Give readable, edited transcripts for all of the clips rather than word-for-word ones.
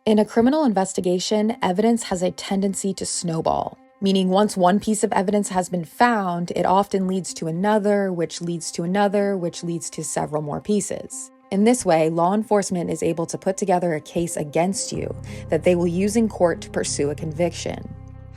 In a criminal investigation, evidence has a tendency to snowball, meaning once one piece of evidence has been found, it often leads to another, which leads to another, which leads to several more pieces. In this way, law enforcement is able to put together a case against you that they will use in court to pursue a conviction.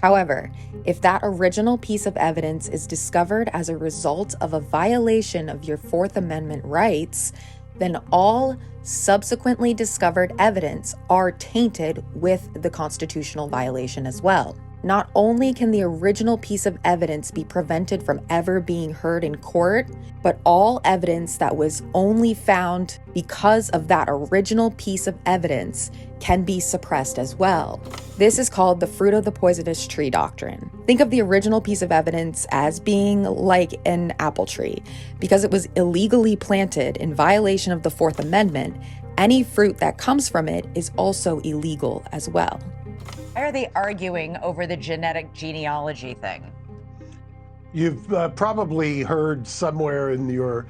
However, if that original piece of evidence is discovered as a result of a violation of your Fourth Amendment rights, then all subsequently discovered evidence are tainted with the constitutional violation as well. Not only can the original piece of evidence be prevented from ever being heard in court, but all evidence that was only found because of that original piece of evidence can be suppressed as well. This is called the fruit of the poisonous tree doctrine. Think of the original piece of evidence as being like an apple tree. Because it was illegally planted in violation of the Fourth Amendment, any fruit that comes from it is also illegal as well. Why are they arguing over the genetic genealogy thing? You've probably heard somewhere in your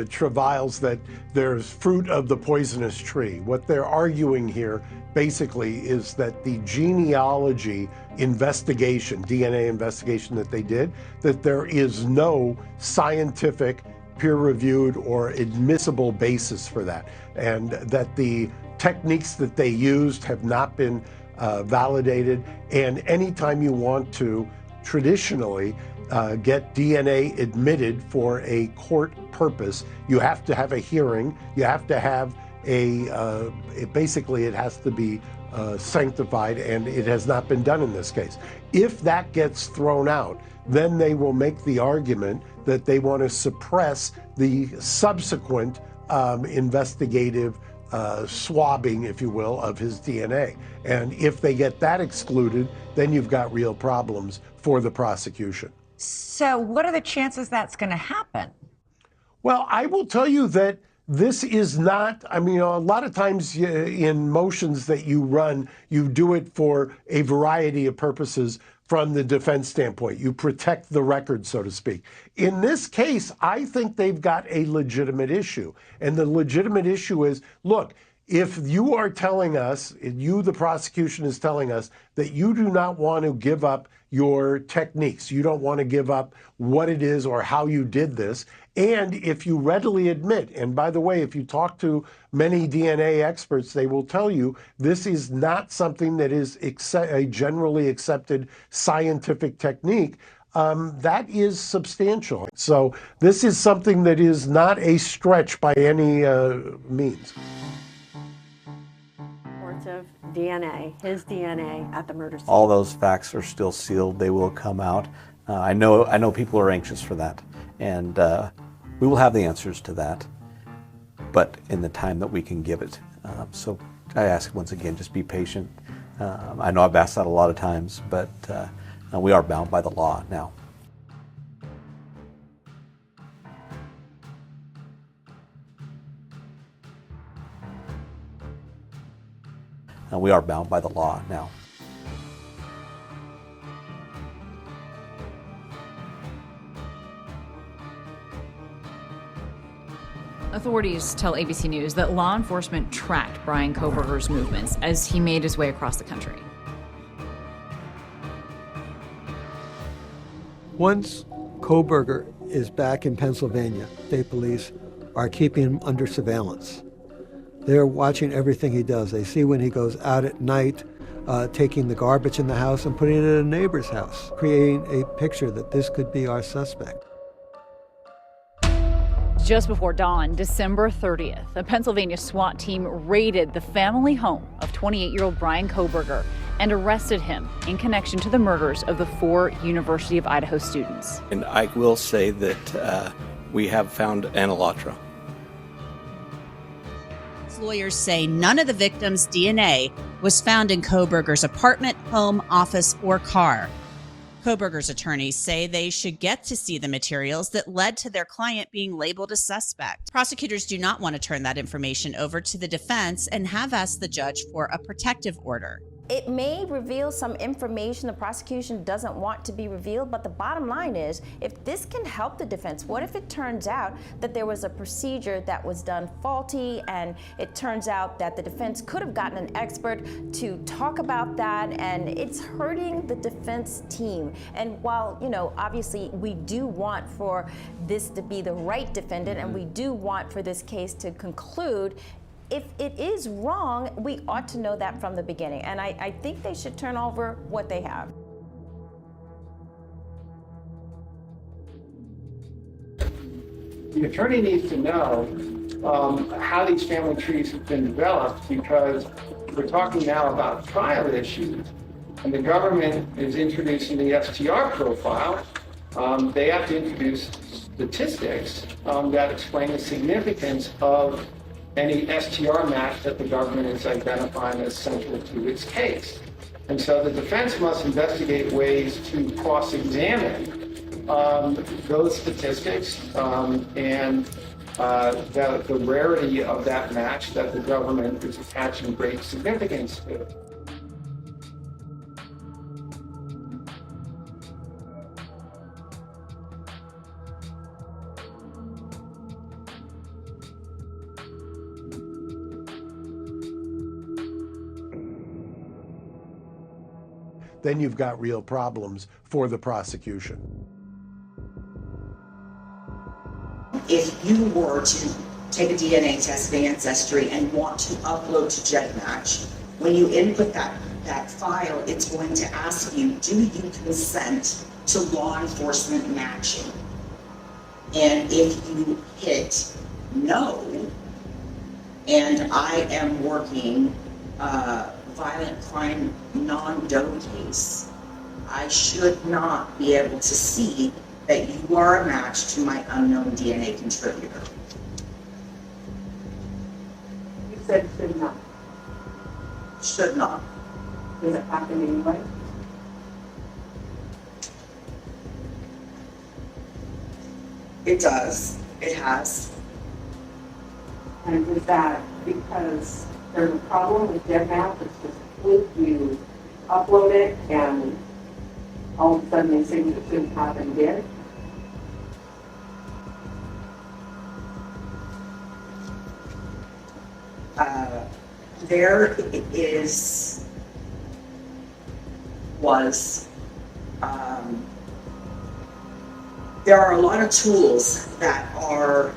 travails that there's fruit of the poisonous tree. What they're arguing here basically is that the genealogy investigation, DNA investigation that they did, that there is no scientific, peer-reviewed or admissible basis for that, and that the techniques that they used have not been validated. And anytime you want to traditionally get DNA admitted for a court purpose, you have to have a hearing, you have to have basically it has to be sanctified, and it has not been done in this case. If that gets thrown out, then they will make the argument that they want to suppress the subsequent investigative swabbing, if you will, of his DNA. And if they get that excluded, then you've got real problems for the prosecution. So what are the chances that's going to happen? Well, I will tell you that this is not, I mean, a lot of times in motions that you run, you do it for a variety of purposes from the defense standpoint. You protect the record, so to speak. In this case, I think they've got a legitimate issue. And the legitimate issue is, look, if you are telling us, you, the prosecution, is telling us that you do not want to give up your techniques, you don't want to give up what it is or how you did this, and if you readily admit, and by the way, if you talk to many DNA experts, they will tell you this is not something that is a generally accepted scientific technique, that is substantial. So this is something that is not a stretch by any means. Of DNA, his DNA at the murder scene. All those facts are still sealed. They will come out. I know people are anxious for that, and we will have the answers to that, but in the time that we can give it. So I ask once again, just be patient. I know I've asked that a lot of times, but we are bound by the law now. We are bound by the law now. Authorities tell ABC News that law enforcement tracked Bryan Kohberger's movements as he made his way across the country. Once Kohberger is back in Pennsylvania, state police are keeping him under surveillance. They're watching everything he does. They see when he goes out at night, taking the garbage in the house and putting it in a neighbor's house, creating a picture that this could be our suspect. Just before dawn, December 30th, a Pennsylvania SWAT team raided the family home of 28-year-old Bryan Kohberger and arrested him in connection to the murders of the 4 University of Idaho students. And I will say that we have found an allotra. Lawyers say none of the victims' DNA was found in Kohberger's apartment, home, office, or car. Kohberger's attorneys say they should get to see the materials that led to their client being labeled a suspect. Prosecutors do not want to turn that information over to the defense and have asked the judge for a protective order. It may reveal some information the prosecution doesn't want to be revealed, but the bottom line is, if this can help the defense, what if it turns out that there was a procedure that was done faulty, and it turns out that the defense could have gotten an expert to talk about that, and it's hurting the defense team. And while, you know, obviously we do want for this to be the right defendant, and we do want for this case to conclude, if it is wrong, we ought to know that from the beginning. And I think they should turn over what they have. The attorney needs to know how these family trees have been developed, because we're talking now about trial issues, and the government is introducing the STR profile. They have to introduce statistics that explain the significance of any STR match that the government is identifying as central to its case. And so the defense must investigate ways to cross-examine those statistics and the rarity of that match that the government is attaching great significance to. Then you've got real problems for the prosecution. If you were to take a DNA test of Ancestry and want to upload to GEDmatch, when you input that file, it's going to ask you, do you consent to law enforcement matching? And if you hit no, and I am working violent crime non-DOE case, I should not be able to see that you are a match to my unknown DNA contributor. You said should not. Should not. Does it happen anyway? It does. It has. And is that because there's a problem with GEDmatch? It's just fluke, you upload it and all of a sudden they say it shouldn't happen did? There there are a lot of tools that are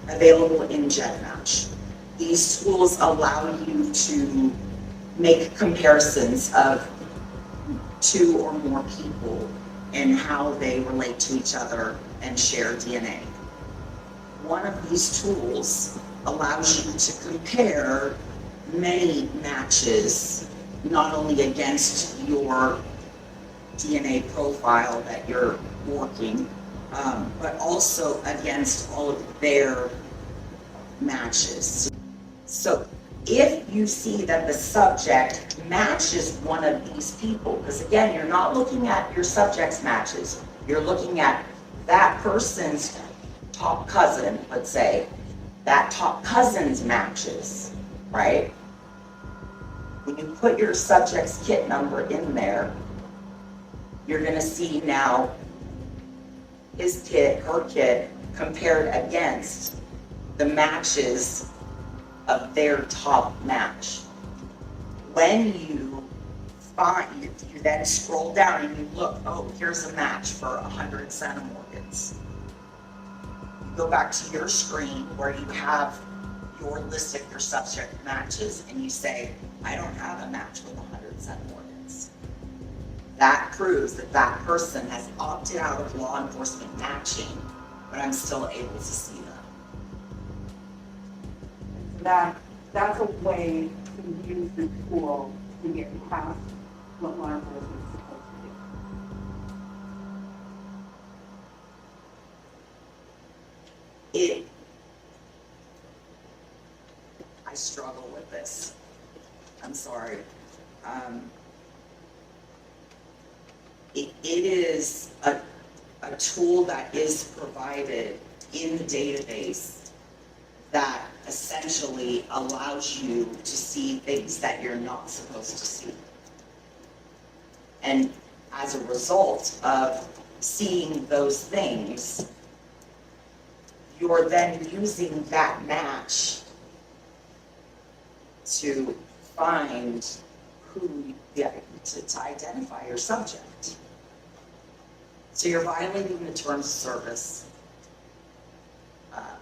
available in GEDmatch. These tools allow you to make comparisons of two or more people and how they relate to each other and share DNA. One of these tools allows you to compare many matches, not only against your DNA profile that you're working, but also against all of their matches. So if you see that the subject matches one of these people, because again, you're not looking at your subject's matches, you're looking at that person's top cousin, let's say, that top cousin's matches, right? When you put your subject's kit number in there, you're gonna see now his kit, her kit, compared against the matches of their top match. When you find, you then scroll down and you look, oh, here's a match for 100 centimorgans. You go back to your screen where you have your list of your subject matches and you say, I don't have a match with 100 centimorgans. That proves that that person has opted out of law enforcement matching, but I'm still able to see them. That's a way to use the tool to get past what law enforcement is supposed to do. I struggle with this. I'm sorry. It is a tool that is provided in the database that essentially allows you to see things that you're not supposed to see. And as a result of seeing those things, you're then using that match to find who, to identify your subject. So you're violating the terms of service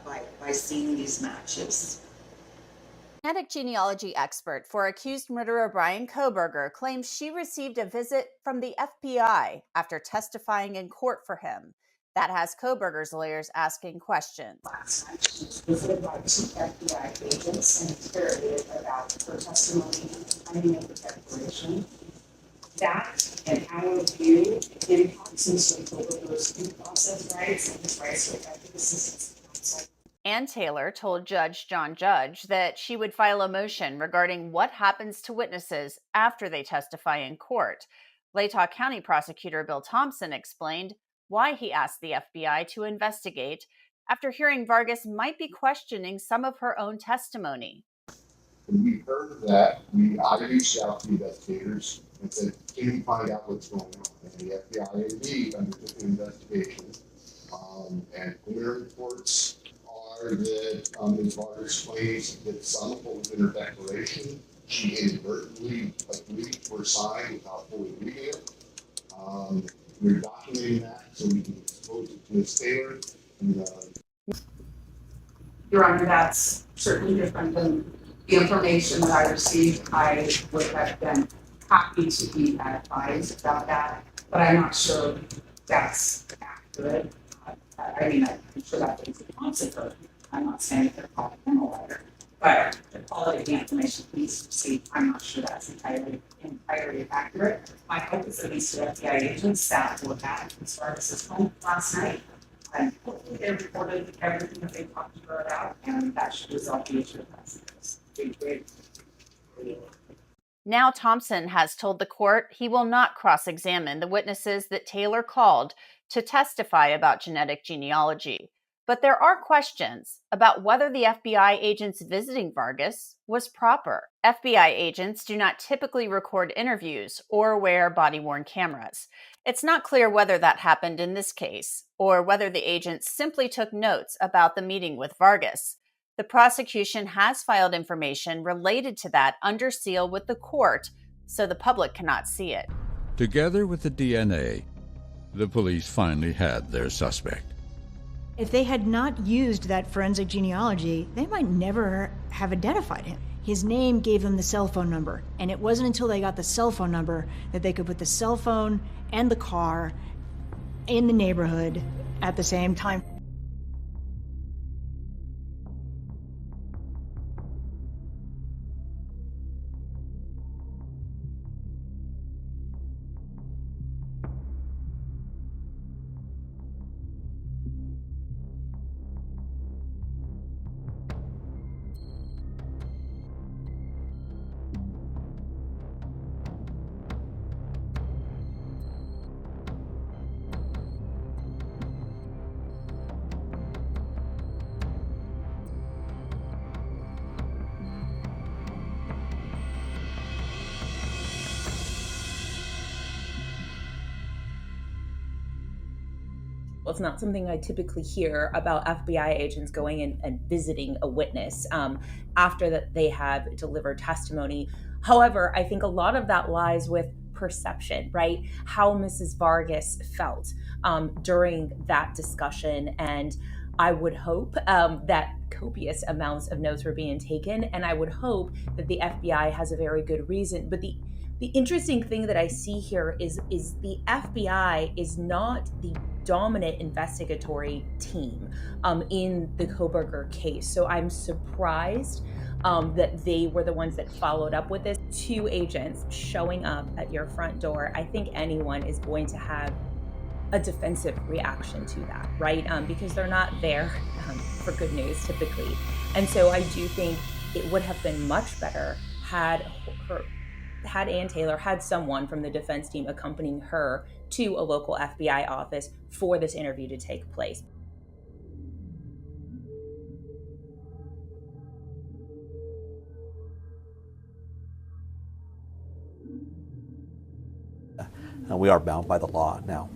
by seeing these matches. Genetic genealogy expert for accused murderer Brian Kohberger claims she received a visit from the FBI after testifying in court for him. That has Kohberger's lawyers asking questions. Last night, she was visited by two FBI agents and interrogated about her testimony and finding of the declaration. That, in our view, impacts Mr. Kohberger's due process rights and his rights to effective assistance of counsel. Ann Taylor told Judge John Judge that she would file a motion regarding what happens to witnesses after they testify in court. Latah County Prosecutor Bill Thompson explained why he asked the FBI to investigate after hearing Vargas might be questioning some of her own testimony. When we heard that, I reached out to investigators and said, can you find out what's going on? And the FBI indeed undertook an investigation. And preliminary reports are that Ms. Vargas claims that some of what was in her declaration, she inadvertently agreed or signed without fully reading it. We're documenting that so we can expose it to Ms. Taylor. Your Honor, that's certainly different than the information that I received. I would have been happy to be advised about that, but I'm not sure that's accurate. I mean, I'm sure that things are consequent. I'm not saying that they're called a letter, but the quality of the information police received, I'm not sure that's entirely accurate. My hope is that these two FBI agents that were at Ms. Vargas' home last night, and hopefully they reported everything that they talked to her about, and that should resolve the issue of precedence. Now Thompson has told the court he will not cross-examine the witnesses that Taylor called to testify about genetic genealogy. But there are questions about whether the FBI agents visiting Vargas was proper. FBI agents do not typically record interviews or wear body-worn cameras. It's not clear whether that happened in this case, or whether the agents simply took notes about the meeting with Vargas. The prosecution has filed information related to that under seal with the court, so the public cannot see it. Together with the DNA, the police finally had their suspect. If they had not used that forensic genealogy, they might never have identified him. His name gave them the cell phone number, and it wasn't until they got the cell phone number that they could put the cell phone and the car in the neighborhood at the same time. Well, it's not something I typically hear about FBI agents going in and visiting a witness after that they have delivered testimony. However, I think a lot of that lies with perception, right? How Mrs. Vargas felt during that discussion. And I would hope that copious amounts of notes were being taken. And I would hope that the FBI has a very good reason. But the interesting thing that I see here is the FBI is not the dominant investigatory team in the Kohberger case. So I'm surprised that they were the ones that followed up with this. Two agents showing up at your front door. I think anyone is going to have a defensive reaction to that, right? Because they're not there for good news typically. And so I do think it would have been much better had Ann Taylor had someone from the defense team accompanying her to a local FBI office for this interview to take place. we are bound by the law now.